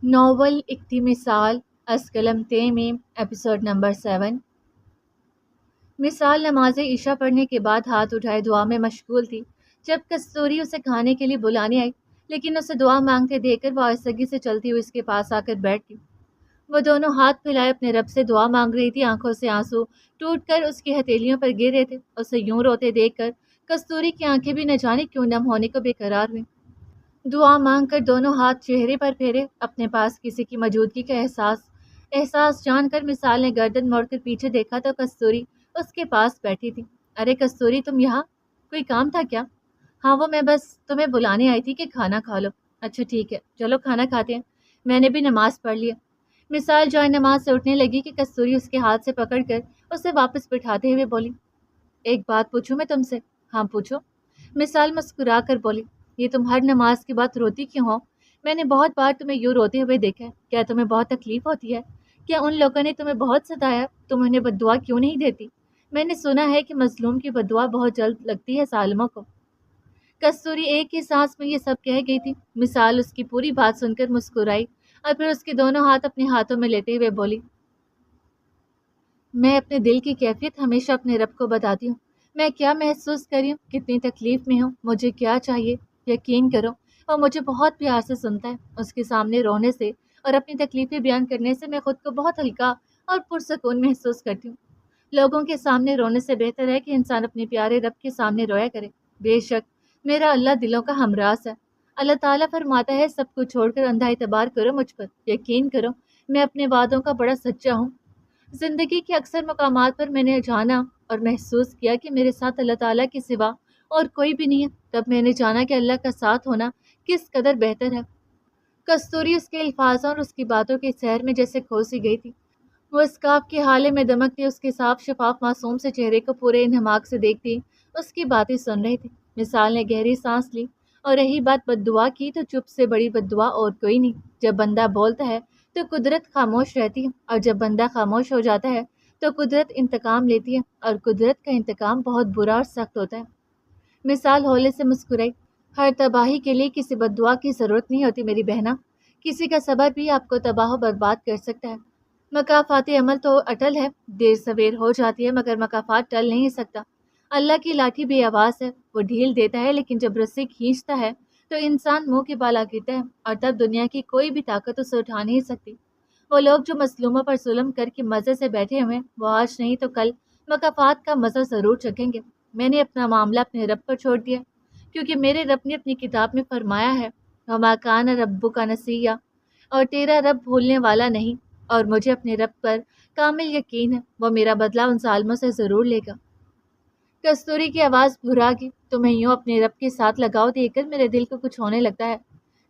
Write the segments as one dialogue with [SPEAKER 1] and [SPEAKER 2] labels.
[SPEAKER 1] Novel اکتی مثال از قلم تیمیم episode number 7۔ مثال نماز عشاء پڑھنے کے بعد ہاتھ اٹھائے دعا میں مشغول تھی جب کستوری اسے کھانے کے لیے بلانے آئی، لیکن اسے دعا مانگتے دیکھ کر وہ آہستگی سے چلتی ہوئی اس کے پاس آ کر بیٹھ گئی۔ وہ دونوں ہاتھ پھیلائے اپنے رب سے دعا مانگ رہی تھی، آنکھوں سے آنسو ٹوٹ کر اس کی ہتھیلیوں پر گر رہے تھے۔ اسے یوں روتے دیکھ کر کستوری کی آنکھیں بھی نہ جانے کیوں نم ہونے کو بے قرار ہوئیں۔ دعا مانگ کر دونوں ہاتھ چہرے پر پھیرے، اپنے پاس کسی کی موجودگی کا احساس جان کر مثال نے گردن موڑ کر پیچھے دیکھا تو کستوری اس کے پاس بیٹھی تھی۔ ارے کستوری، تم یہاں؟ کوئی کام تھا کیا؟ ہاں، وہ میں بس تمہیں بلانے آئی تھی کہ کھانا کھا لو۔ اچھا ٹھیک ہے، چلو کھانا کھاتے ہیں، میں نے بھی نماز پڑھ لی ہے۔ مثال جائے نماز سے اٹھنے لگی کہ کستوری اس کے ہاتھ سے پکڑ کر اسے واپس بٹھاتے ہوئے بولی، ایک بات پوچھوں میں تم سے؟ ہاں پوچھو، مثال مسکرا کر بولی۔ یہ تم ہر نماز کے بعد روتی کیوں ہو؟ میں نے بہت بار تمہیں یوں روتے ہوئے دیکھا ہے، کیا تمہیں بہت تکلیف ہوتی ہے؟ کیا ان لوگوں نے تمہیں بہت ستایا؟ تم انہیں بد دعا کیوں نہیں دیتی؟ میں نے سنا ہے کہ مظلوم کی بد دعا بہت جلد لگتی ہے ظالموں کو۔ کستوری ایک ہی سانس میں یہ سب کہہ گئی تھی۔ مثال اس کی پوری بات سن کر مسکرائی اور پھر اس کے دونوں ہاتھ اپنے ہاتھوں میں لیتے ہوئے بولی، میں اپنے دل کی کیفیت ہمیشہ اپنے رب کو بتاتی ہوں۔ میں کیا محسوس کر رہی ہوں، کتنی تکلیف میں ہوں، مجھے کیا چاہیے۔ یقین کرو وہ مجھے بہت پیار سے سنتا ہے۔ اس کے سامنے رونے سے اور اپنی تکلیفیں بیان کرنے سے میں خود کو بہت ہلکا اور پرسکون محسوس کرتی ہوں۔ لوگوں کے سامنے رونے سے بہتر ہے کہ انسان اپنے پیارے رب کے سامنے رویا کرے۔ بے شک میرا اللہ دلوں کا ہمراز ہے۔ اللہ تعالیٰ فرماتا ہے، سب کو چھوڑ کر اندھا اعتبار کرو مجھ پر۔ یقین کرو میں اپنے وعدوں کا بڑا سچا ہوں۔ زندگی کے اکثر مقامات پر میں نے جانا اور محسوس کیا کہ میرے ساتھ اللہ تعالیٰ کے سوا اور کوئی بھی نہیں ہے، تب میں نے جانا کہ اللہ کا ساتھ ہونا کس قدر بہتر ہے۔ کستوری اس کے الفاظوں اور اس کی باتوں کے سحر میں جیسے کھو سی گئی تھی۔ وہ اسکارف کے حالے میں دمکتی اس کے صاف شفاف معصوم سے چہرے کو پورے انہماک سے دیکھتی اس کی باتیں سن رہی تھی۔ مثال نے گہری سانس لی، اور رہی بات بد دعا کی تو چپ سے بڑی بد دعا اور کوئی نہیں۔ جب بندہ بولتا ہے تو قدرت خاموش رہتی ہے، اور جب بندہ خاموش ہو جاتا ہے تو قدرت انتقام لیتی ہے، اور قدرت کا انتقام بہت برا اور سخت ہوتا ہے۔ مثال ہولے سے مسکرائی، ہر تباہی کے لیے کسی بد دعا کی ضرورت نہیں ہوتی میری بہنا، کسی کا صبر بھی آپ کو تباہ و برباد کر سکتا ہے۔ مکافات عمل تو اٹل ہے، دیر سویر ہو جاتی ہے مگر مکافات ٹل نہیں سکتا۔ اللہ کی لاٹھی بے آواز ہے، وہ ڈھیل دیتا ہے لیکن جب رسی کھینچتا ہے تو انسان منہ کے بال آ گرتا ہے، اور تب دنیا کی کوئی بھی طاقت اسے اٹھا نہیں سکتی۔ وہ لوگ جو مظلوموں پر ظلم کر کے مزے سے بیٹھے ہوئے، وہ آج نہیں تو کل مکافات کا مزہ ضرور چکھیں گے۔ میں نے اپنا معاملہ اپنے رب پر چھوڑ دیا، کیونکہ میرے رب نے اپنی کتاب میں فرمایا ہے، وَمَا كَانَ رَبُّكَ نَسِيًّا، اور تیرا رب بھولنے والا نہیں، اور مجھے اپنے رب پر کامل یقین ہے، وہ میرا بدلہ ان ظالموں سے ضرور لے گا۔ کستوری کی آواز بھرا گئی، تمہیں یوں اپنے رب کے ساتھ لگاؤ دیکھ کر میرے دل کو کچھ ہونے لگتا ہے۔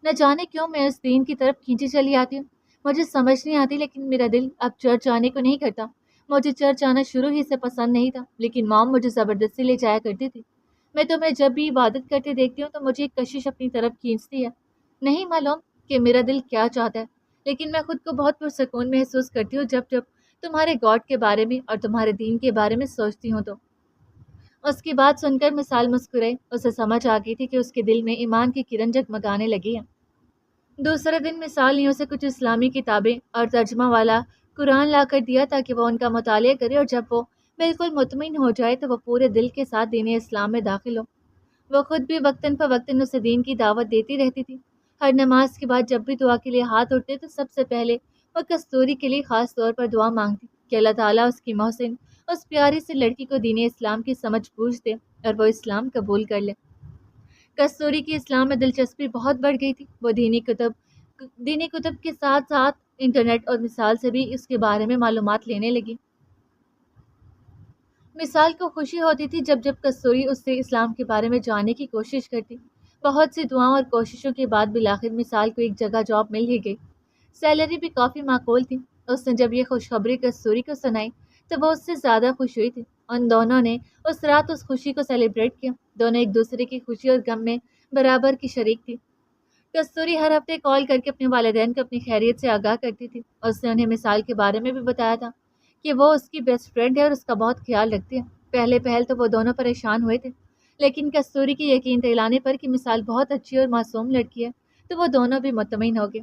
[SPEAKER 1] نہ جانے کیوں میں اس دین کی طرف کھینچی چلی آتی ہوں، مجھے سمجھ نہیں آتی، لیکن میرا دل اب چرچ جانے کو نہیں کرتا۔ مجھے چرچ جانا شروع ہی سے پسند نہیں تھا، لیکن مام مجھے زبردستی لے جایا کرتی تھی۔ میں تمہیں جب بھی عبادت کرتے دیکھتی ہوں تو مجھے ایک کشش اپنی طرف کھینچتی ہے۔ نہیں معلوم کہ میرا دل کیا چاہتا ہے، لیکن میں خود کو بہت پرسکون محسوس کرتی ہوں جب تمہارے گاڈ کے بارے میں اور تمہارے دین کے بارے میں سوچتی ہوں تو۔ اس کی بات سن کر مثال مسکرائی، اسے سمجھ آ گئی تھی کہ اس کے دل میں ایمان کی کرن جگمگانے لگی ہے۔ دوسرے دن مثال نے اسے کچھ اسلامی کتابیں اور ترجمہ والا قرآن لا کر دیا تاکہ وہ ان کا مطالعہ کرے، اور جب وہ بالکل مطمئن ہو جائے تو وہ پورے دل کے ساتھ دین اسلام میں داخل ہو۔ وہ خود بھی وقتاً فوقتاً اسے دین کی دعوت دیتی رہتی تھی۔ ہر نماز کے بعد جب بھی دعا کے لیے ہاتھ اٹھتے تو سب سے پہلے وہ کستوری کے لیے خاص طور پر دعا مانگتی کہ اللہ تعالیٰ اس کی محسن، اس پیاری سی لڑکی کو دین اسلام کی سمجھ بوجھ دے اور وہ اسلام قبول کر لے۔ کستوری کی اسلام میں دلچسپی بہت بڑھ گئی تھی۔ وہ دینی کتب کے ساتھ ساتھ انٹرنیٹ اور مثال سے بھی اس کے بارے میں معلومات لینے لگی۔ مثال کو خوشی ہوتی تھی جب کستوری اس سے اسلام کے بارے میں جاننے کی کوشش کرتی۔ بہت سی دعاؤں اور کوششوں کے بعد بالآخر مثال کو ایک جگہ جاب مل ہی گئی۔ سیلری بھی کافی معقول تھی۔ اس نے جب یہ خوشخبری کستوری کو سنائی تو وہ اس سے زیادہ خوش ہوئی تھی۔ ان دونوں نے اس رات اس خوشی کو سیلیبریٹ کیا۔ دونوں ایک دوسرے کی خوشی اور غم میں برابر کی شریک تھی۔ کستوری ہر ہفتے کال کر کے اپنے والدین کو اپنی خیریت سے آگاہ کرتی تھی، اور اس نے انہیں مثال کے بارے میں بھی بتایا تھا کہ وہ اس کی بیسٹ فرینڈ ہے اور اس کا بہت خیال رکھتی ہے۔ پہل تو وہ دونوں پریشان ہوئے تھے، لیکن کستوری کی یقین دلانے پر کہ مثال بہت اچھی اور معصوم لڑکی ہے تو وہ دونوں بھی مطمئن ہو گئے۔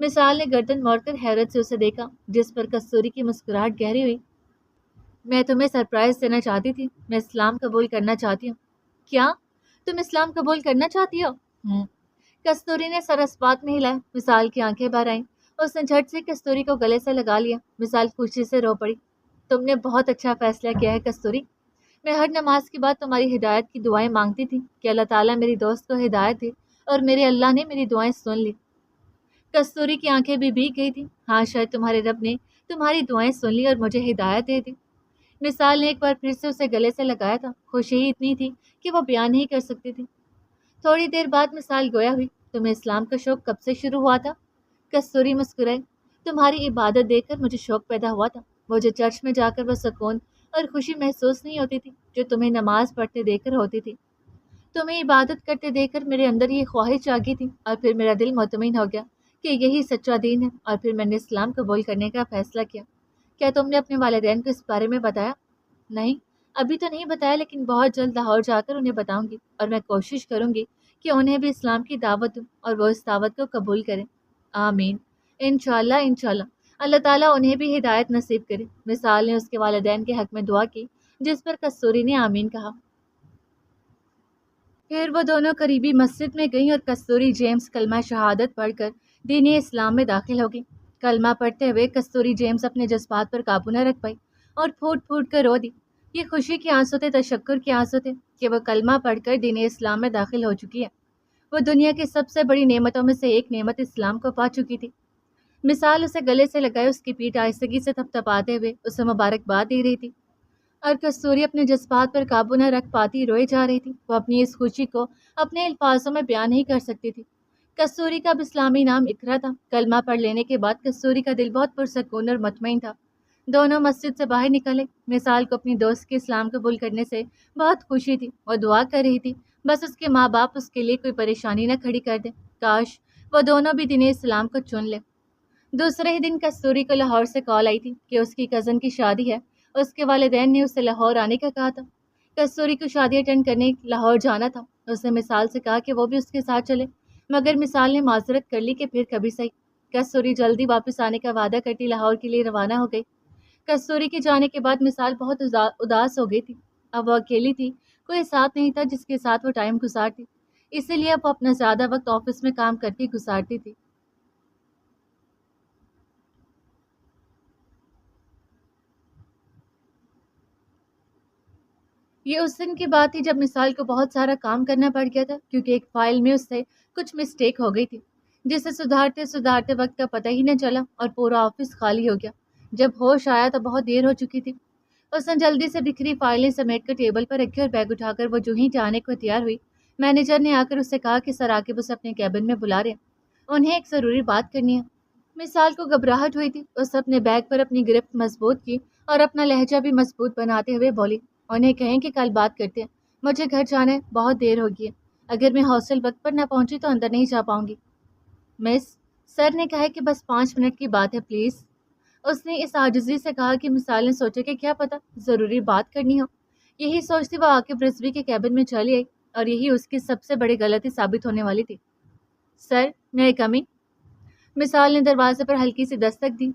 [SPEAKER 1] مثال نے گردن موڑ کر حیرت سے اسے دیکھا، جس پر کستوری کی مسکراہٹ گہری ہوئی۔ میں تمہیں سرپرائز دینا چاہتی تھی، میں اسلام قبول کرنا چاہتی ہوں۔ کیا؟ تم اسلام قبول کرنا چاہتی ہو؟ کستوری نے سر اس بات میں ہلایا۔ مثال کی آنکھیں بھر آئیں، اس نے جھٹ سے کستوری کو گلے سے لگا لیا۔ مثال خوشی سے رو پڑی۔ تم نے بہت اچھا فیصلہ کیا ہے کستوری، میں ہر نماز کے بعد تمہاری ہدایت کی دعائیں مانگتی تھی کہ اللہ تعالیٰ میری دوست کو ہدایت دے، اور میرے اللہ نے میری دعائیں سن لی۔ کستوری کی آنکھیں بھی بھیگ گئی تھی۔ ہاں، شاید تمہارے رب نے تمہاری دعائیں سن لی اور مجھے ہدایت دے دی۔ مثال نے ایک بار پھر سے اسے گلے سے لگایا تھا۔ خوشی ہی اتنی تھی کہ وہ بیان نہیں کر سکتی تھی۔ تھوڑی دیر بعد مثال گویا ہوئی۔ تمہیں اسلام کا شوق کب سے شروع ہوا تھا؟ کستوری مسکرائی۔ تمہاری عبادت دیکھ کر مجھے شوق پیدا ہوا تھا۔ مجھے چرچ میں جا کر وہ سکون اور خوشی محسوس نہیں ہوتی تھی جو تمہیں نماز پڑھتے دیکھ کر ہوتی تھی۔ تمہیں عبادت کرتے دیکھ کر میرے اندر یہ خواہش جاگی تھی، اور پھر میرا دل مطمئن ہو گیا کہ یہی سچا دین ہے، اور پھر میں نے اسلام قبول کرنے کا فیصلہ کیا۔ کیا تم نے اپنے والدین کو اس بارے میں بتایا؟ نہیں، ابھی تو نہیں بتایا، لیکن بہت جلد لاہور جا کر انہیں بتاؤں گی، اور میں کوشش کروں گی کہ انہیں بھی اسلام کی دعوت دوں اور وہ اس دعوت کو قبول کریں۔ آمین۔ انشاءاللہ انشاءاللہ، اللہ تعالیٰ انہیں بھی ہدایت نصیب کرے۔ مثال نے اس کے والدین کے حق میں دعا کی، جس پر کستوری نے آمین کہا۔ پھر وہ دونوں قریبی مسجد میں گئیں اور کستوری جیمز کلمہ شہادت پڑھ کر دین اسلام میں داخل ہو گئی۔ کلمہ پڑھتے ہوئے کستوری جیمز اپنے جذبات پر قابو نہ رکھ پائی اور پھوٹ پھوٹ کر رو دی۔ یہ خوشی کے آنسو تھے، تشکر کے آنسو تھے کہ وہ کلمہ پڑھ کر دین اسلام میں داخل ہو چکی ہے۔ وہ دنیا کی سب سے بڑی نعمتوں میں سے ایک نعمت اسلام کو پا چکی تھی۔ مثال اسے گلے سے لگائے اس کی پیٹھ آہستگی سے تھپتھپاتے ہوئے اسے مبارکباد دے رہی تھی، اور کستوری اپنے جذبات پر قابو نہ رکھ پاتی روئے جا رہی تھی۔ وہ اپنی اس خوشی کو اپنے الفاظوں میں بیان نہیں کر سکتی تھی۔ کستوری کا اب اسلامی نام اقرا تھا۔ کلمہ پڑھ لینے کے بعد کستوری کا دل بہت پرسکون اور مطمئن تھا۔ دونوں مسجد سے باہر نکلے۔ مثال کو اپنی دوست کے اسلام قبول کرنے سے بہت خوشی تھی۔ وہ دعا کر رہی تھی بس اس کے ماں باپ اس کے لیے کوئی پریشانی نہ کھڑی کر دیں۔ کاش وہ دونوں بھی دین اسلام کو چن لیں۔ دوسرے ہی دن کستوری کو لاہور سے کال آئی تھی کہ اس کی کزن کی شادی ہے۔ اس کے والدین نے اسے لاہور آنے کا کہا تھا۔ کستوری کو شادی اٹینڈ کرنے لاہور جانا تھا۔ اس نے مثال سے کہا کہ وہ بھی اس کے ساتھ چلے، مگر مثال نے معذرت کر لی کہ پھر کبھی صحیح۔ کستوری جلدی واپس آنے کا وعدہ کرتی لاہور کے لیے روانہ ہو گئی۔ کستوری کے جانے کے بعد مثال بہت اداس ہو گئی تھی۔ اب وہ اکیلی تھی، کوئی ساتھ نہیں تھا جس کے ساتھ وہ ٹائم گزارتی، اسی لیے اب وہ اپنا زیادہ وقت آفس میں کام کرتی گزارتی تھی۔ یہ اس دن کی بات تھی جب مثال کو بہت سارا کام کرنا پڑ گیا تھا، کیونکہ ایک فائل میں اس سے کچھ مسٹیک ہو گئی تھی، جسے سدھارتے وقت کا پتہ ہی نہ چلا اور پورا آفس خالی ہو گیا۔ جب ہوش آیا تو بہت دیر ہو چکی تھی۔ اس نے جلدی سے بکھری فائلیں سمیٹ کر ٹیبل پر رکھی اور بیگ اٹھا کر وہ جو ہی جانے کو تیار ہوئی، مینیجر نے آ کر اسے کہا کہ سر عاقب اسے اپنے کیبن میں بلا رہے ہیں، انہیں ایک ضروری بات کرنی ہے۔ مثال کو گھبراہٹ ہوئی تھی۔ اس نے اپنے بیگ پر اپنی گرفت مضبوط کی اور اپنا لہجہ بھی مضبوط بناتے ہوئے بولی، انہیں کہیں کہ کل بات کرتے ہیں، مجھے گھر جانا ہے، بہت دیر ہوگی ہے، اگر میں ہاسٹل وقت پر نہ پہنچی تو اندر نہیں جا پاؤں گی۔ مس، سر نے کہا کہ بس 5 منٹ کی بات ہے پلیز۔ اس نے اس عاجزی سے کہا کہ مثال نے سوچا کہ کیا پتہ ضروری بات کرنی ہو۔ یہی سوچتی وہ عاقب رضوی کے کیبن میں چلی آئی، اور یہی اس کی سب سے بڑی غلطی ثابت ہونے والی تھی۔ سر، میں کم ان؟ مثال نے دروازے پر ہلکی سی دستک دی۔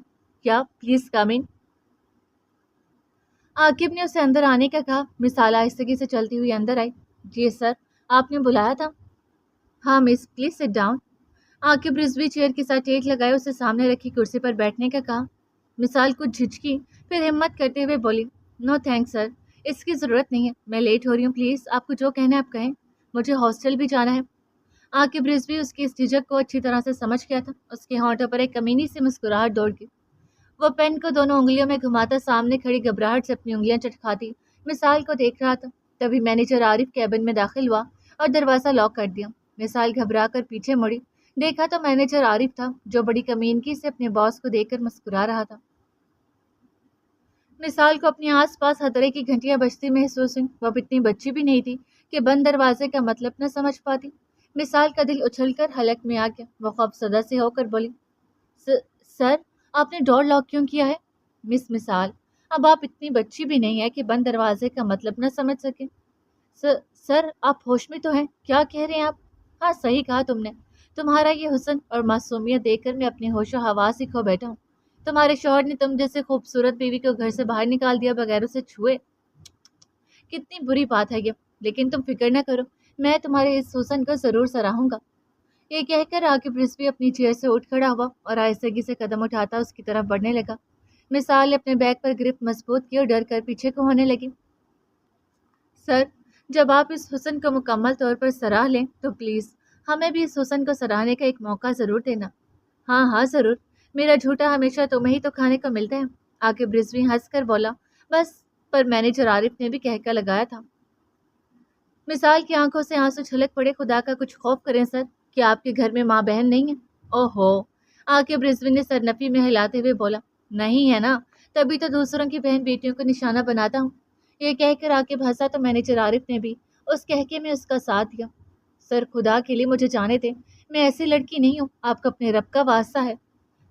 [SPEAKER 1] کیا؟ پلیز کم ان۔ عاقب نے اسے اندر آنے کا کہا۔ مثال آہستگی سے چلتی ہوئی اندر آئی۔ جی سر، آپ نے بلایا تھا؟ ہاں miss, please sit down. Aqib Rizvi chair کے ساتھ ٹیک لگائے اسے سامنے رکھی کرسی پر بیٹھنے کا کہا۔ مثال کچھ جھجکی، پھر ہمت کرتے ہوئے بولی، نو تھینکس سر، اس کی ضرورت نہیں ہے، میں لیٹ ہو رہی ہوں، پلیز آپ کو جو کہنا ہے آپ کہیں، مجھے ہاسٹل بھی جانا ہے۔ عاقب رضوی اس کی اس جھجک کو اچھی طرح سے سمجھ گیا تھا۔ اس کے ہونٹوں پر ایک کمینی سی مسکراہٹ دوڑ گئی۔ وہ پین کو دونوں انگلیوں میں گھماتا سامنے کھڑی گھبراہٹ سے اپنی انگلیاں چٹکھاتی مثال کو دیکھ رہا تھا۔ تبھی مینیجر عارف کیبن میں داخل ہوا اور دروازہ لاک کر دیا۔ مثال گھبرا کر پیچھے مڑی، دیکھا تو مینیجر عارف تھا، جو بڑی کمینگی سے اپنے باس کو دیکھ کر مسکرا رہا تھا۔ مثال کو اپنے آس پاس خطرے کی گھنٹیاں بجتی محسوس ہوئیں۔ وہ اب اتنی بچی بھی نہیں تھی کہ بند دروازے کا مطلب نہ سمجھ پاتی۔ مثال کا دل اچھل کر حلق میں آ گیا۔ وہ خوفزدہ سے ہو کر بولی، سر، آپ نے ڈور لاک کیوں کیا ہے؟ مس مثال، اب آپ اتنی بچی بھی نہیں ہے کہ بند دروازے کا مطلب نہ سمجھ سکیں۔ سر، آپ ہوش میں تو ہیں؟ کیا کہہ رہے ہیں آپ؟ ہاں صحیح کہا تم نے، تمہارا یہ حسن اور معصومیت دیکھ کر میں اپنے ہوش و حواس ہی کھو بیٹھا ہوں۔ تمہارے شوہر نے تم جیسے خوبصورت بیوی کو گھر سے باہر نکال دیا بغیر اسے چھوئے۔ کتنی بری بات ہے یہ، لیکن تم فکر نہ کرو، میں تمہارے اس حسن کو ضرور سراہوں گا۔ یہ کہہ کر عاقب رضوی اپنی چیئر سے اٹھ کھڑا ہوا اور آہستگی سے قدم اٹھاتا اس کی طرف بڑھنے لگا۔ مثال نے اپنے بیگ پر گرفت مضبوط کی اور ڈر کر پیچھے کو ہونے لگی۔ سر، جب آپ اس حسن کو مکمل طور پر سراہ لیں تو پلیز ہمیں بھی اس حسن کو سراہنے کا ایک موقع ضرور دینا۔ ہاں ہاں ضرور، میرا جھوٹا ہمیشہ تمہیں ہی تو کھانے کو ملتا ہے، عاقب رضوی ہنس کر بولا۔ بس، پر مینیجر عارف نے بھی کہکا لگایا تھا۔ مثال کی آنکھوں سے آنسو چھلک پڑے۔ خدا کا کچھ خوف کریں سر، کیا آپ کے گھر میں ماں بہن نہیں ہیں؟ اوہو، عاقب رضوی نے سرنفی میں ہلاتے ہوئے بولا۔ نہیں ہے نا، تبھی تو دوسروں کی بہن بیٹیوں کو نشانہ بناتا ہوں۔ یہ کہہ کر عاقب ہنسا تو مینیجر عارف نے بھی اس کہکے میں اس کا ساتھ دیا۔ سر، خدا کے لیے مجھے جانے دیں، میں ایسی لڑکی نہیں ہوں، آپ کو اپنے رب کا واسطہ ہے۔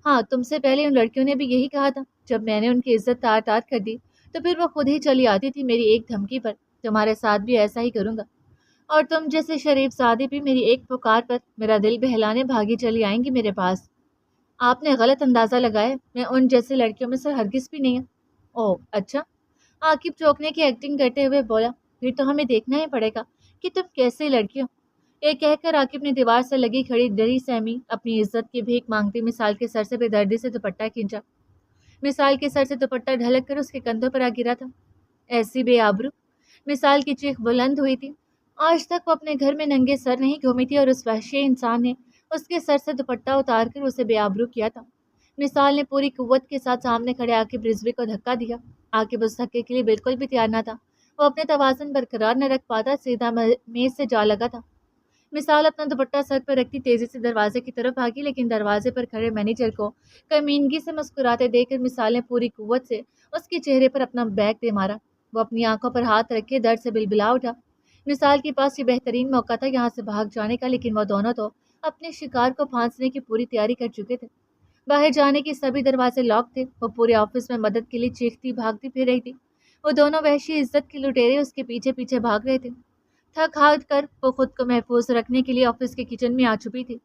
[SPEAKER 1] ہاں، تم سے پہلے ان لڑکیوں نے بھی یہی کہا تھا، جب میں نے ان کی عزت تار تار کر دی تو پھر وہ خود ہی چلی آتی تھی میری ایک دھمکی پر۔ تمہارے ساتھ بھی ایسا ہی کروں گا، اور تم جیسے شریف زادی بھی میری ایک پکار پر میرا دل بہلانے بھاگی چلی آئیں گی میرے پاس۔ آپ نے غلط اندازہ لگایا، میں ان جیسے لڑکیوں میں سے ہرگز بھی نہیں ہوں۔ اوہ اچھا، عاقب چوکنے کی ایکٹنگ کرتے ہوئے بولا۔ پھر تو ہمیں دیکھنا ہی پڑے گا کہ تم کیسے لڑکی ہو۔ یہ کہہ کر عاقب نے دیوار سے لگی کھڑی ڈری سہمی اپنی عزت کی بھیک مانگتی مثال کے سر سے بے دردی سے دوپٹہ کھینچا۔ مثال کے سر سے دوپٹہ ڈھلک کر اس کے کندھوں پر آ گرا تھا۔ ایسی بے آبرو! مثال کی چیخ بلند ہوئی تھی۔ آج تک وہ اپنے گھر میں ننگے سر نہیں گھومی تھی اور اس وحشی انسان نے اس کے سر سے دوپٹہ اتار کر اسے بے آبرو کیا تھا۔ مثال نے پوری قوت کے ساتھ سامنے کھڑے عاقب رضوی کو دھکا دیا۔ عاقب اس دھکے کے لیے بالکل بھی تیار نہ تھا، وہ اپنے توازن برقرار نہ رکھ پاتا، سیدھا میز سے جا لگا تھا۔ مثال اپنا دوپٹہ سر پر رکھتی تیزی سے دروازے کی طرف بھاگی، لیکن دروازے پر کھڑے مینیجر کو کمینگی سے مسکراتے دیکھ کر مثال نے پوری قوت سے اس کے چہرے پر اپنا بیگ دے مارا۔ وہ اپنی آنکھوں پر ہاتھ رکھے درد سے بلبلا اٹھا۔ مثال کے پاس یہ بہترین موقع تھا یہاں سے بھاگ جانے کا، لیکن وہ دونوں تو اپنے شکار کو پھانسنے کی پوری تیاری کر چکے تھے۔ باہر جانے کے سبھی دروازے لاک تھے۔ وہ پورے آفس میں مدد کے لیے چیختی بھاگتی پھر رہی تھی۔ وہ دونوں وحشی عزت کے لٹیرے اس کے پیچھے پیچھے بھاگ رہے تھے۔ تھک ہار کر وہ خود کو محفوظ رکھنے کے لیے آفس کے کچن میں آ چکی تھی۔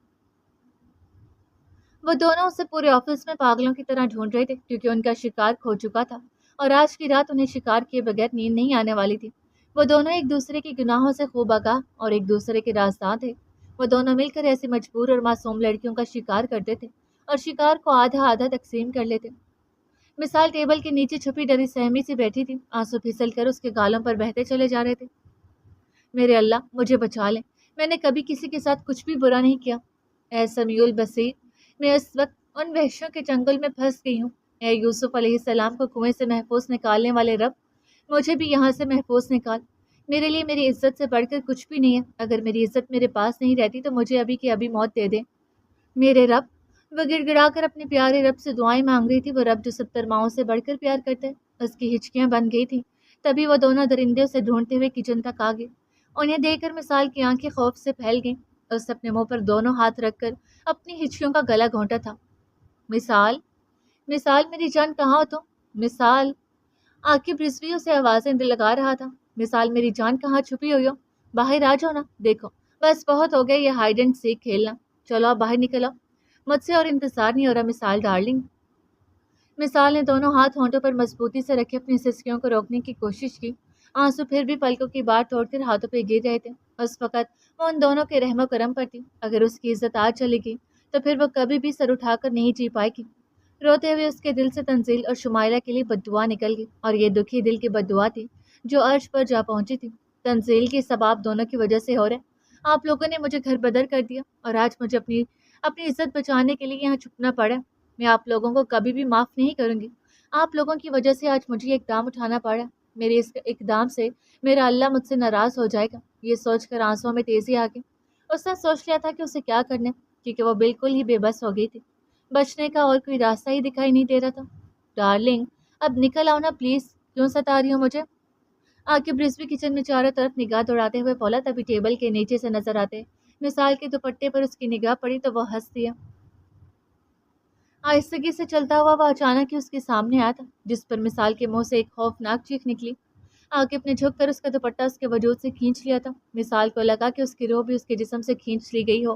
[SPEAKER 1] وہ دونوں اسے پورے آفس میں پاگلوں کی طرح ڈھونڈ رہے تھے، کیونکہ ان کا شکار کھو چکا تھا اور آج کی رات انہیں شکار کیے بغیر نیند نہیں آنے والی تھی۔ وہ دونوں ایک دوسرے کے گناہوں سے خوب آگاہ اور ایک دوسرے کے رازدار تھے۔ وہ دونوں مل کر ایسی مجبور اور معصوم لڑکیوں کا شکار کرتے تھے اور شکار کو آدھا آدھا تقسیم کر لیتے۔ مثال ٹیبل کے نیچے چھپی ڈری سہمی سی بیٹھی تھی، آنسو پھسل کر اس کے گالوں پر بہتے چلے جا رہے تھے۔ میرے اللہ، مجھے بچا لیں، میں نے کبھی کسی کے ساتھ کچھ بھی برا نہیں کیا۔ اے سمیع البصیر، میں اس وقت ان وحشیوں کے چنگل میں پھنس گئی ہوں۔ اے یوسف علیہ السلام کو کنویں سے محفوظ نکالنے والے رب، مجھے بھی یہاں سے محفوظ نکال۔ میرے لیے میری عزت سے بڑھ کر کچھ بھی نہیں ہے، اگر میری عزت میرے پاس نہیں رہتی تو مجھے ابھی کی ابھی موت دے دے۔ میرے رب! وہ گڑ گڑا کر اپنے پیارے رب سے دعائیں مانگ رہی تھی، وہ رب جو 70 ماؤں سے بڑھ کر پیار کرتا ہے۔ اس کی ہچکیاں بن گئی تھیں، تبھی وہ دونوں درندوں سے ڈھونڈتے ہوئے کچن تک آ گئے۔ انہیں دیکھ کر مثال کی آنکھیں خوف سے پھیل گئیں۔ اس نے اپنے منہ پر دونوں ہاتھ رکھ کر اپنی ہچکیوں کا گلا گھونٹا تھا۔ مثال، مثال میری جان کہاں ہو تم؟ مثال! عاقب رضوی اسے آوازیں لگا رہا تھا۔ مثال میری جان کہاں چھپی ہوئی ہو؟ باہر آ جاؤ نا، دیکھو بس بہت ہو گیا یہ ہائیڈ اینڈ سیک کھیلنا، چلو اب باہر نکلو، مجھ سے اور انتظار نہیں ہو رہا مثال ڈارلنگ۔ مثال نے دونوں ہاتھ ہونٹوں پر مضبوطی سے رکھے اپنی سسکیوں کو روکنے کی کوشش کی۔ آنسو پھر بھی پلکوں کی بار توڑ کر ہاتھوں پہ گر رہے تھے۔ اس وقت وہ ان دونوں کے رحم و کرم پر تھی۔ اگر اس کی عزت آج چلے گی تو پھر وہ کبھی بھی سر اٹھا کر نہیں جی پائے گی۔ روتے ہوئے اس کے دل سے تنزیل اور شمائلہ کے لیے بددعا نکل گئی، اور یہ دکھی دل کی بددعا تھی جو عرش پر جا پہنچی تھی۔ تنزیل کی سبب آپ دونوں کی وجہ سے ہو رہے، آپ لوگوں نے مجھے گھر بدر کر دیا اور آج مجھے اپنی عزت بچانے کے لیے یہاں چھپنا پڑا۔ میں آپ لوگوں کو کبھی بھی معاف نہیں کروں گی۔ آپ لوگوں کی وجہ سے آج مجھے اقدام اٹھانا پڑا۔ میرے اس اقدام سے میرا اللہ مجھ سے ناراض ہو جائے گا۔ یہ سوچ کر آنسوؤں میں تیزی آ گئی۔ اس نے سوچ لیا تھا کہ اسے کیا کرنا ہے، کیونکہ وہ بالکل ہی بے بس ہو گئی تھی۔ بچنے کا اور کوئی راستہ ہی دکھائی نہیں دے رہا تھا۔ ڈارلنگ، اب نکل آؤ نا پلیز، کیوں ستا رہی ہو مجھے؟ عاقب رضوی کچن میں چاروں طرف نگاہ دوڑاتے ہوئے بولا، تبھی ٹیبل کے نیچے سے نظر آتے مثال کے دوپٹے پر اس کی نگاہ پڑی تو وہ ہنس دیا۔ آہستگی سے چلتا ہوا وہ اچانک ہی اس کے سامنے آیا تھا، جس پر مثال کے منہ سے ایک خوفناک چیخ نکلی۔ عاقب نے جھک کر اس کا دوپٹہ اس کے وجود سے کھینچ لیا تھا۔ مثال کو لگا کہ اس کی روح بھی اس کے جسم سے کھینچ لی گئی ہو۔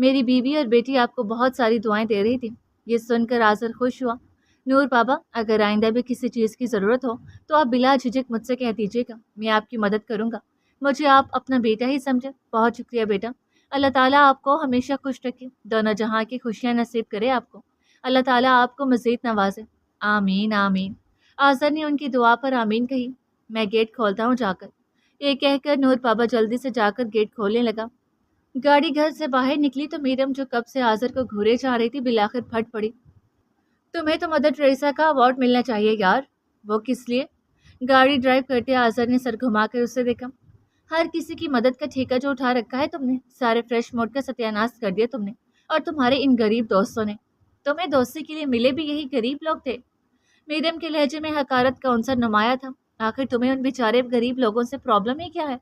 [SPEAKER 1] میری بیوی اور بیٹی آپ کو بہت ساری دعائیں دے رہی تھی۔ یہ سن کر آزر خوش ہوا۔ نور بابا، اگر آئندہ بھی کسی چیز کی ضرورت ہو تو آپ بلا جھجک مجھ سے کہہ دیجیے گا، میں آپ کی مدد کروں گا۔ مجھے آپ اپنا بیٹا ہی سمجھے۔ بہت شکریہ بیٹا۔ اللہ تعالیٰ آپ کو ہمیشہ خوش رکھے، دونوں جہاں کی خوشیاں نصیب کرے آپ کو۔ اللہ تعالیٰ آپ کو مزید نوازے۔ آمین آمین۔ آزر نے ان کی دعا پر آمین کہی۔ میں گیٹ کھولتا ہوں جا کر۔ یہ کہہ کر نور بابا جلدی سے جا کر گیٹ کھولنے لگا۔ گاڑی گھر سے باہر نکلی تو میرم جو کب سے آزر کو گھورے جا رہی تھی بالآخر پھٹ پڑی۔ تمہیں تو مدر ٹریسا کا ایوارڈ ملنا چاہیے یار۔ وہ کس لیے؟ گاڑی ڈرائیو کرتے آزر نے سر گھما کر اسے دیکھا۔ ہر کسی کی مدد کا ٹھیکہ جو اٹھا رکھا ہے تم نے، سارے فریش موڈ کا ستیہ ناش کر دیا تم نے، اور تمہارے ان غریب دوستوں نے۔ تمہیں دوستی کے لیے ملے بھی یہی غریب لوگ تھے۔ میرم کے لہجے میں حقارت کا عنصر نمایاں تھا۔ آخر تمہیں ان بیچارے غریب لوگوں سے پرابلم ہی کیا ہے؟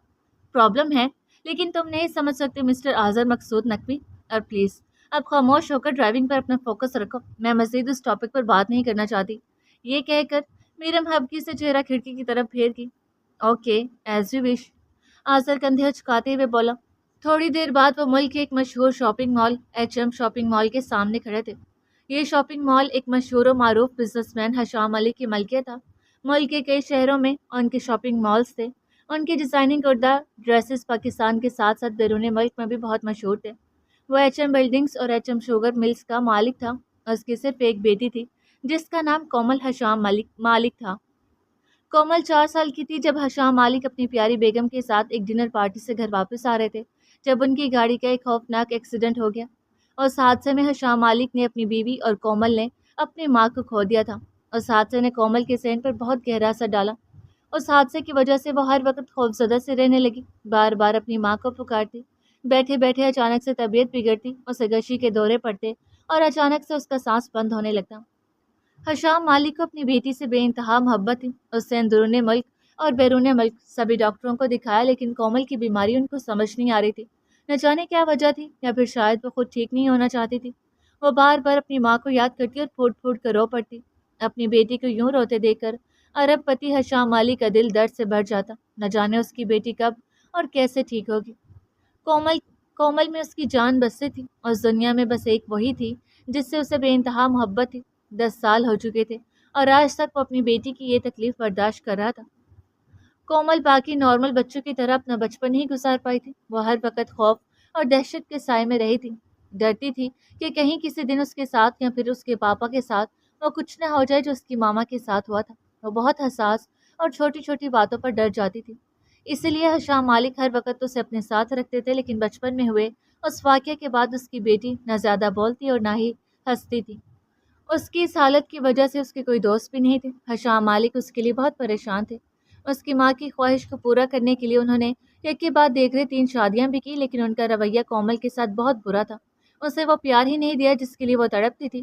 [SPEAKER 1] پرابلم ہے، لیکن تم نہیں سمجھ سکتے مسٹر آزر مقصود نقوی۔ اور پلیز اب خاموش ہو کر ڈرائیونگ پر اپنا فوکس رکھو، میں مزید اس ٹاپک پر بات نہیں کرنا چاہتی۔ یہ کہہ کر میرم ہبکی سے چہرہ کھڑکی کی طرف پھیر گئی۔ Okay, as you wish, Azar کندھے اچکاتے ہوئے بولا۔ تھوڑی دیر بعد وہ ملک کے ایک مشہور shopping mall HM shopping mall کے سامنے کھڑے تھے۔ یہ شاپنگ مال ایک مشہور و معروف بزنس مین حشام علی کی ملکیت تھا۔ ملک کے کئی شہروں میں ان کے شاپنگ مالز تھے۔ ان کی ڈیزائننگ کردہ ڈریسز پاکستان کے ساتھ ساتھ بیرون ملک میں بھی بہت مشہور تھے۔ وہ HM بلڈنگز اور HM شوگر ملز کا مالک تھا۔ اس کی صرف ایک بیٹی تھی جس کا نام کومل حشام مالک تھا۔ کومل 4 سال کی تھی جب حشام مالک اپنی پیاری بیگم کے ساتھ ایک ڈنر پارٹی سے گھر واپس آ رہے تھے، جب ان کی گاڑی کا ایک خوفناک ایکسیڈنٹ ہو گیا۔ اس حادثے میں حشام مالک نے اپنی بیوی اور کومل نے اپنی ماں کو کھو دیا تھا۔ اس حادثے نے کومل کے ذہن پر بہت گہرا اثر ڈالا۔ اس حادثے کی وجہ سے وہ ہر وقت خوفزدہ سے رہنے لگی، بار بار اپنی ماں کو پکارتی۔ بیٹھے بیٹھے اچانک سے طبیعت بگڑتی، اسے غشی کے دورے پڑتے اور اچانک سے اس کا سانس بند ہونے لگتا۔ حشام مالک کو اپنی بیٹی سے بے انتہا محبت تھی۔ اس سے اندرون ملک اور بیرون ملک سبھی ڈاکٹروں کو دکھایا، لیکن کومل کی بیماری ان کو سمجھ نہیں آ رہی تھی۔ نہ جانے کیا وجہ تھی، یا پھر شاید وہ خود ٹھیک نہیں ہونا چاہتی تھی۔ وہ بار بار اپنی ماں کو یاد کرتی اور پھوٹ پھوٹ کر رو پڑتی۔ اپنی بیٹی کو یوں روتے دیکھ کر ارب پتی حشام مالک کا دل درد سے بھر جاتا۔ نہ جانے اس کی بیٹی کب اور کیسے ٹھیک ہوگی۔ کومل میں اس کی جان بستی تھی، اور اس دنیا میں بس ایک وہی تھی جس سے اسے بے انتہا محبت تھی۔ 10 سال ہو چکے تھے اور آج تک وہ اپنی بیٹی کی یہ تکلیف برداشت کر رہا تھا۔ کومل باقی نارمل بچوں کی طرح اپنا بچپن ہی گزار پائی تھی۔ وہ ہر وقت خوف اور دہشت کے سائے میں رہی تھی۔ ڈرتی تھی کہ کہیں کسی دن اس کے ساتھ یا پھر اس کے پاپا کے ساتھ وہ کچھ نہ ہو جائے جو اس کی ماما کے ساتھ ہوا تھا۔ وہ بہت حساس اور چھوٹی چھوٹی باتوں پر ڈر جاتی تھی، اسی لیے حشام مالک ہر وقت اسے اپنے ساتھ رکھتے تھے۔ لیکن بچپن میں ہوئے اس واقعے کے بعد اس کی بیٹی نہ زیادہ بولتی اور نہ ہی ہنستی تھی۔ اس کی اس حالت کی وجہ سے اس کے کوئی دوست بھی نہیں تھے۔ حشام مالک اس کے لیے بہت پریشان تھے۔ اس کی ماں کی خواہش کو پورا کرنے کے لیے انہوں نے ایک کے بعد دیکھ رہے 3 شادیاں بھی کی، لیکن ان کا رویہ کومل کے ساتھ بہت برا تھا۔ اسے وہ پیار ہی نہیں دیا جس کے لیے وہ تڑپتی تھی۔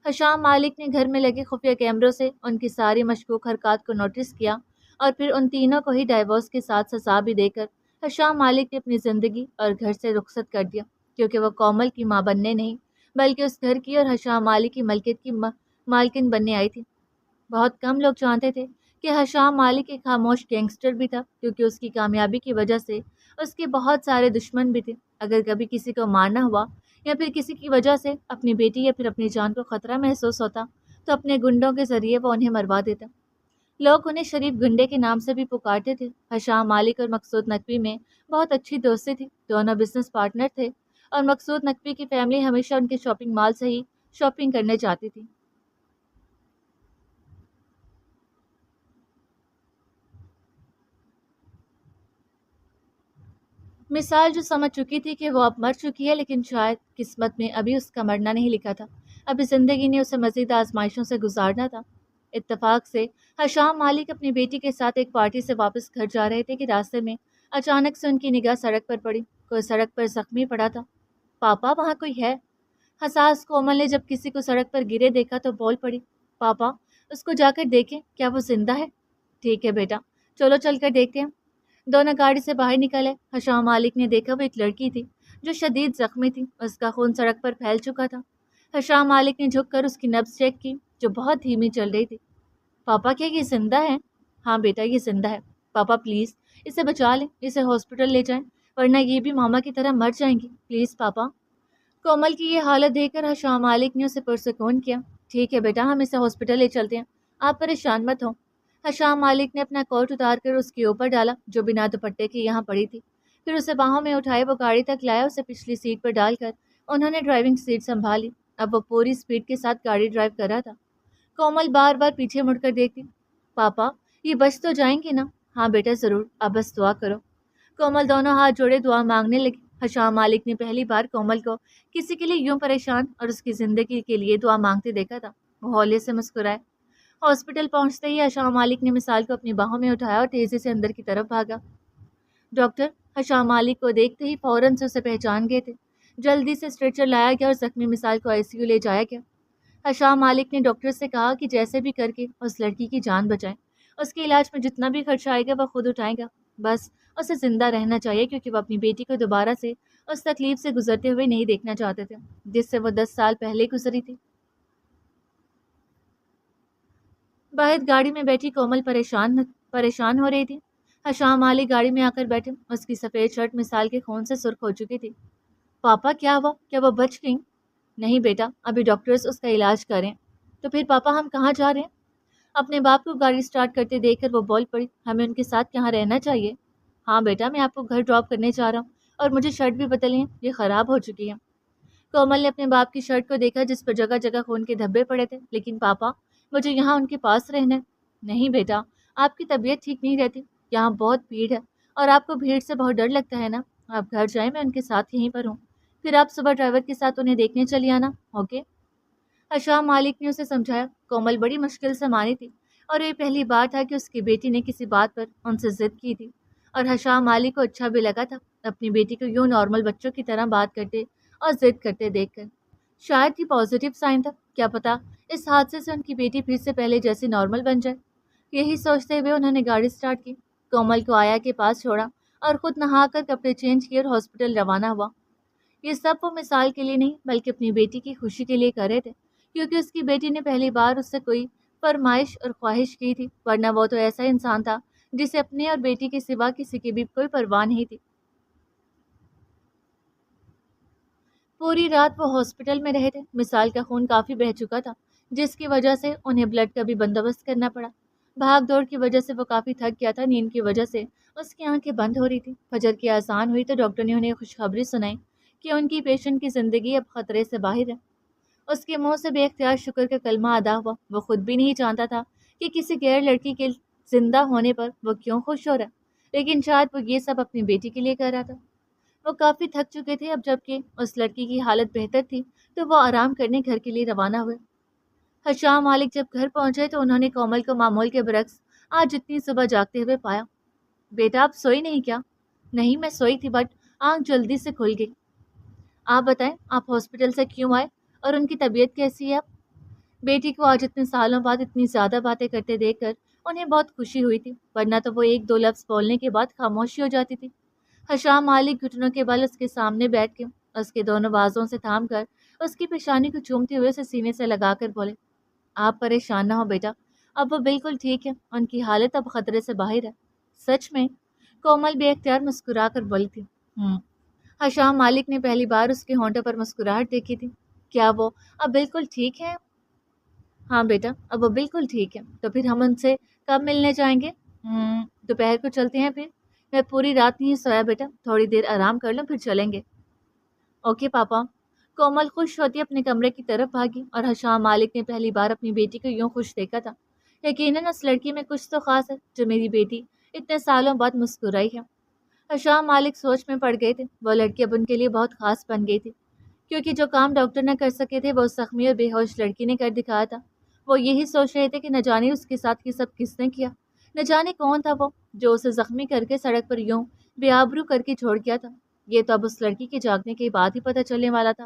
[SPEAKER 1] حشام مالک نے گھر میں لگے خفیہ کیمروں سے ان کی ساری مشکوک حرکات کو نوٹس کیا، اور پھر ان تینوں کو ہی ڈائیورس کے ساتھ سزا بھی دے کر حشام مالک نے اپنی زندگی اور گھر سے رخصت کر دیا، کیونکہ وہ کومل کی ماں بننے نہیں بلکہ اس گھر کی اور حشام مالک کی ملکیت کی مالکن بننے آئی تھی۔ بہت کم لوگ جانتے تھے کہ حشام مالک ایک خاموش گینگسٹر بھی تھا، کیونکہ اس کی کامیابی کی وجہ سے اس کے بہت سارے دشمن بھی تھے۔ اگر کبھی کسی کو مارنا ہوا یا پھر کسی کی وجہ سے اپنی بیٹی یا پھر اپنی جان کو خطرہ محسوس ہوتا تو اپنے گنڈوں کے ذریعے وہ انہیں مروا دیتا۔ لوگ انہیں شریف گنڈے کے نام سے بھی پکارتے تھے۔ حشام مالک اور مقصود نقوی میں بہت اچھی دوستی تھی، دونوں بزنس پارٹنر تھے، اور مقصود نقوی کی فیملی ہمیشہ ان کے شاپنگ مال سے ہی شاپنگ کرنے جاتی تھی۔ مثال جو سمجھ چکی تھی کہ وہ اب مر چکی ہے، لیکن شاید قسمت میں ابھی اس کا مرنا نہیں لکھا تھا، ابھی زندگی نے اسے مزید آزمائشوں سے گزارنا تھا۔ اتفاق سے حشام مالک اپنی بیٹی کے ساتھ ایک پارٹی سے واپس گھر جا رہے تھے کہ راستے میں اچانک سے ان کی نگاہ سڑک پر پڑی۔ کوئی سڑک پر زخمی پڑا تھا۔ پاپا، وہاں کوئی ہے؟ حساس کومل نے جب کسی کو سڑک پر گرے دیکھا تو بول پڑی، پاپا اس کو جا کر دیکھیں، کیا وہ زندہ ہے؟ ٹھیک ہے بیٹا، چلو چل کر دیکھتے ہیں۔ دونوں گاڑی سے باہر نکلے۔ حشام مالک نے دیکھا وہ ایک لڑکی تھی جو شدید زخمی تھی، اس کا خون سڑک پر پھیل چکا تھا۔ حشام مالک نے جھک کر اس کی نبض چیک کی جو بہت دھیمی چل رہی تھی۔ پاپا، کیا یہ زندہ ہے؟ ہاں بیٹا، یہ زندہ ہے۔ پاپا پلیز اسے بچا لیں، اسے ہاسپٹل لے جائیں، ورنہ یہ بھی ماما کی طرح مر جائیں گی، پلیز پاپا۔ کومل کی یہ حالت دیکھ کر حشام مالک نے اسے پرسکون کیا۔ ٹھیک ہے بیٹا، ہم اسے ہاسپٹل لے چلتے ہیں، آپ پریشان مت ہوں۔ حشام مالک نے اپنا کوٹ اتار کر اس کے اوپر ڈالا جو بنا دوپٹے کے یہاں پڑی تھی، پھر اسے باہوں میں اٹھائے وہ گاڑی تک لایا۔ اسے پچھلی سیٹ پر ڈال کر انہوں نے ڈرائیونگ سیٹ سنبھالی۔ اب وہ پوری سپیڈ کے ساتھ گاڑی ڈرائیو کر رہا تھا۔ کومل بار بار پیچھے مڑ کر دیکھتی، پاپا یہ بچ تو جائیں گے نا؟ ہاں بیٹا ضرور، اب بس دعا کرو۔ کومل دونوں ہاتھ جوڑے دعا مانگنے لگی۔ حشام مالک نے پہلی بار کومل کو کسی کے لیے یوں پریشان اور اس کی زندگی کے لیے دعا مانگتے دیکھا تھا۔ وہ ہولے سے مسکرائے۔ ہاسپٹل پہنچتے ہی حشام مالک نے مثال کو اپنی باہوں میں اٹھایا اور تیزی سے اندر کی طرف بھاگا۔ ڈاکٹر حشام مالک کو دیکھتے ہی فوراً سے اسے پہچان گئے تھے۔ جلدی سے اسٹریچر لایا گیا اور زخمی مثال کو ICU لے جایا گیا۔ حشام مالک نے ڈاکٹر سے کہا کہ جیسے بھی کر کے اس لڑکی کی جان بچائیں، اس کے علاج میں جتنا بھی خرچہ آئے گا وہ خود اٹھائے گا، بس اسے زندہ رہنا چاہیے، کیونکہ وہ اپنی بیٹی کو دوبارہ سے اس تکلیف سے گزرتے ہوئے نہیں دیکھنا چاہتے تھے جس سے وہ 10 سال پہلے گزری تھی۔ باہر گاڑی میں بیٹھی کومل پریشان ہو رہی تھی۔ حشام مالک گاڑی میں آ کر بیٹھے۔ اس کی سفید شرٹ مثال کے خون سے سرخ ہو چکی تھی۔ پاپا کیا ہوا؟ کیا وہ بچ گئیں؟ نہیں بیٹا، ابھی ڈاکٹرز اس کا علاج کریں۔ تو پھر پاپا ہم کہاں جا رہے ہیں؟ اپنے باپ کو گاڑی سٹارٹ کرتے دیکھ کر وہ بول پڑی، ہمیں ان کے ساتھ یہاں رہنا چاہیے۔ ہاں بیٹا، میں آپ کو گھر ڈراپ کرنے جا رہا ہوں، اور مجھے شرٹ بھی بدلنی ہے، یہ خراب ہو چکی ہے۔ کومل نے اپنے باپ کی شرٹ کو دیکھا جس پر جگہ جگہ خون کے دھبے پڑے تھے۔ لیکن پاپا، مجھے یہاں ان کے پاس رہنا ہے۔ نہیں بیٹا، آپ کی طبیعت ٹھیک نہیں رہتی، یہاں بہت بھیڑ ہے اور آپ کو بھیڑ سے بہت ڈر لگتا ہے نا۔ آپ گھر جائیں، میں ان کے ساتھ یہیں پر ہوں، پھر آپ صبح ڈرائیور کے ساتھ انہیں دیکھنے چلی آنا، اوکے؟ حشام مالک نے اسے سمجھایا۔ کومل بڑی مشکل سے مانی تھی، اور یہ پہلی بار تھا کہ اس کی بیٹی نے کسی بات پر ان سے ضد کی تھی، اور حشام مالک کو اچھا بھی لگا تھا اپنی بیٹی کو یوں نارمل بچوں کی طرح بات کرتے اور ضد کرتے دیکھ کر۔ شاید یہ پازیٹیو سائن تھا، کیا پتا اس حادثے سے ان کی بیٹی پھر سے پہلے جیسی نارمل بن جائے۔ یہی سوچتے ہوئے انہوں نے گاڑی سٹارٹ کی، کومل کو آیا کے پاس چھوڑا اور خود نہا کر کپڑے چینج کیے اور ہاسپٹل روانہ ہوا۔ یہ سب وہ مثال کے لیے نہیں بلکہ اپنی بیٹی کی خوشی کے لیے کر رہے تھے، کیونکہ اس کی بیٹی نے پہلی بار اس سے کوئی فرمائش اور خواہش کی تھی، ورنہ وہ تو ایسا انسان تھا جسے اپنے اور بیٹی کے سوا کسی کی بھی کوئی پرواہ نہیں تھی۔ پوری رات وہ ہاسپٹل میں رہے تھے۔ مثال کا خون کافی بہہ چکا تھا، جس کی وجہ سے انہیں بلڈ کا بھی بندوبست کرنا پڑا۔ بھاگ دوڑ کی وجہ سے وہ کافی تھک گیا تھا، نیند کی وجہ سے اس کی آنکھیں بند ہو رہی تھی۔ فجر کی اذان ہوئی تو ڈاکٹر نے انہیں خوشخبری سنائی کہ ان کی پیشنٹ کی زندگی اب خطرے سے باہر ہے۔ اس کے منہ سے بے اختیار شکر کا کلمہ ادا ہوا۔ وہ خود بھی نہیں جانتا تھا کہ کسی غیر لڑکی کے زندہ ہونے پر وہ کیوں خوش ہو رہا ہے، لیکن شاید وہ یہ سب اپنی بیٹی کے لیے کر رہا تھا۔ وہ کافی تھک چکے تھے اب، جبکہ اس لڑکی کی حالت بہتر تھی، تو وہ آرام کرنے گھر کے لیے روانہ ہوئے۔ حشام مالک جب گھر پہنچے تو انہوں نے کومل کو معمول کے برعکس آج اتنی صبح جاگتے ہوئے پایا۔ بیٹا آپ سوئی نہیں کیا؟ نہیں میں سوئی تھی، بٹ آنکھ جلدی سے کھل گئی۔ آپ بتائیں آپ ہاسپٹل سے کیوں آئے اور ان کی طبیعت کیسی ہے اب؟ بیٹی کو آج اتنے سالوں بعد اتنی زیادہ باتیں کرتے دیکھ کر انہیں بہت خوشی ہوئی تھی، ورنہ تو وہ ایک دو لفظ بولنے کے بعد خاموشی ہو جاتی تھی۔ حشام مالک گھٹنوں کے بل اس کے سامنے بیٹھ کے اس کے دونوں بازوں سے تھام کر اس کی پیشانی کو چومتے ہوئے اسے سینے سے لگا کر بولے، آپ پریشان نہ ہو بیٹا، اب وہ بالکل ٹھیک ہے، ان کی حالت اب خطرے سے باہر ہے۔ سچ میں؟ کومل بے اختیار مسکرا کر بولی تھی۔ حشام مالک نے پہلی بار اس کے ہونٹوں پر مسکراہٹ دیکھی تھی۔ کیا وہ اب بالکل ٹھیک ہے؟ ہاں بیٹا، اب وہ بالکل ٹھیک ہے۔ تو پھر ہم ان سے کب ملنے جائیں گے؟ دوپہر کو چلتے ہیں پھر۔ میں پوری رات نہیں سویا بیٹا، تھوڑی دیر آرام کر لوں پھر چلیں گے۔ اوکے پاپا۔ کومل خوش ہوتی اپنے کمرے کی طرف بھاگی، اور حشام مالک نے پہلی بار اپنی بیٹی کو یوں خوش دیکھا تھا۔ یقیناً اس لڑکی میں کچھ تو خاص ہے جو میری بیٹی اتنے سالوں بعد مسکرائی ہے۔ حشام مالک سوچ میں پڑ گئے تھے۔ وہ لڑکی اب ان کے لیے بہت خاص بن گئی تھی، کیونکہ جو کام ڈاکٹر نہ کر سکے تھے وہ اس زخمی اور بے ہوش لڑکی نے کر دکھایا تھا۔ وہ یہی سوچ رہے تھے کہ نہ جانے اس کے ساتھ یہ سب کس نے کیا، نہ جانے کون تھا وہ جو اسے زخمی کر کے سڑک پر یوں بے آبرو کر کے چھوڑ گیا تھا۔ یہ تو اب اس لڑکی کے جاگنے کے بعد ہی پتہ چلنے والا تھا۔